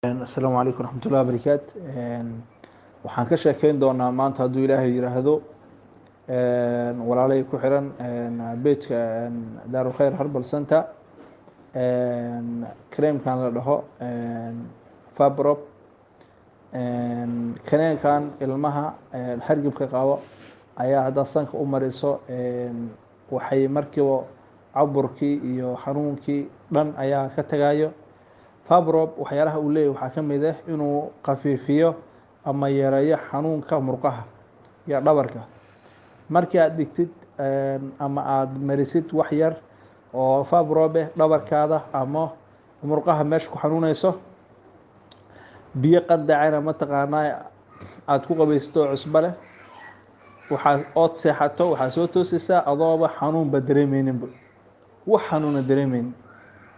السلام عليكم ورحمة الله وبركاته. waxaan ka sheekeyn doonaa maanta hadduu ilaahay yiraahdo walaalay ku xiran beejka Daarul Khayr Herbal Center creamkan la dhaho Fabrop creamkan ilmaha hargabka qabo ayaa hadda sanka u mariso waxay markiiba caburkii iyo xanuunkii dhan ayaa ka tagayo. Fabrop waxyaalaha uu leeyahay waxaa ka mid ah inuu khafiifiyo ama yareeyo xanuunka murqaha iyo dhabarka markii aad dhigtid ama aad marisid wax yar oo Fabrop dhabarkaada ama murqaha meesha ku xanuunayso biyo qandacayna mataqaanaa aad ku qabaysto cusbo leh waxaa ood seexato waxaa soo toosaysaa adooba xanuunba dareemayninba wax xanuuna dareemaynin.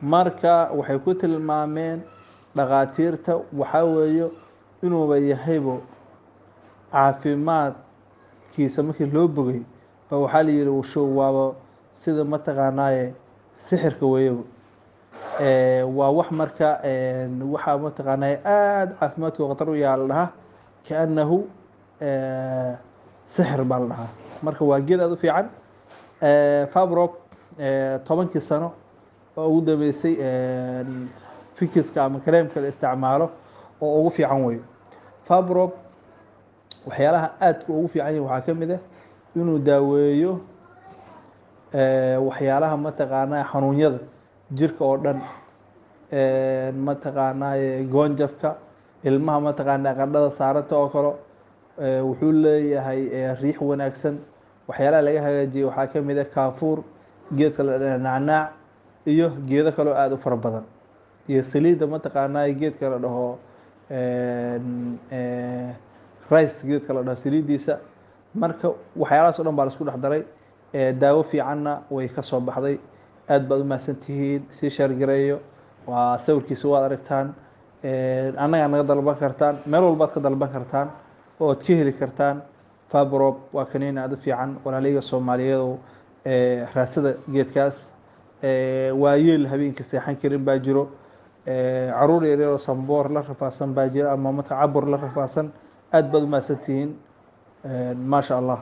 marka waxay ku tilmaameen dhaqaatiirta waxaa weeyo inuuba yahaybo caafimaadkiisa markii loo bogay ba waxaa la yidhi show waaba sida mataqaanaaye sixirka weeyaba waa wax marka waxaa mataqaanaaye aada caafimaadku khatar u yaha la dhahaa kaannahu sixir baa la dhahaa. marka waa geed aada u fiican. Fabrop 10 sano oo ugu dambeysay fikiska ama kareemka la isticmaalo oo ugu fiican weeyo. Fabrop waxyaalaha aadka ugu fiican yahay waxaa ka mid ah inuu daaweeyo waxyaalaha mataqaanaa xanuunyada jirka oo dhan mataqaanaa goonjafka ilmaha mataqaanaa qandhada saarata oo kale wuxuu leeyahay riix wanaagsan. waxyaalaha laga hagaajiyay waxaa ka mid ah kaafuur geedka la dhaho nacnaac iyo geedo kaloo aada u fara badan iyo saliidda mataqaanaa geedka la dhaho rice geedka la dhaho saliiddiisa. marka waxyaalahaas o dhan baa la isku dhex daray daawo fiicanna way ka soo baxday. aad baad u mahadsantihiin. sii sheergareeyo waa sawirkiisa waad aragtaan annagaa naga dalban kartaan meel walbaad ka dalban kartaan oo ad ka heli kartaan. Fabrop waa kaniin aada u fiican walaalayga Soomaaliyeed raasada geedkaas waa yeel habeenkii seexan karin baa jiro caruur yaryar oo samboor la rafaasan baa jira ama cabur la rafaasan. aad baad u mahadsantihiin maasha Allah.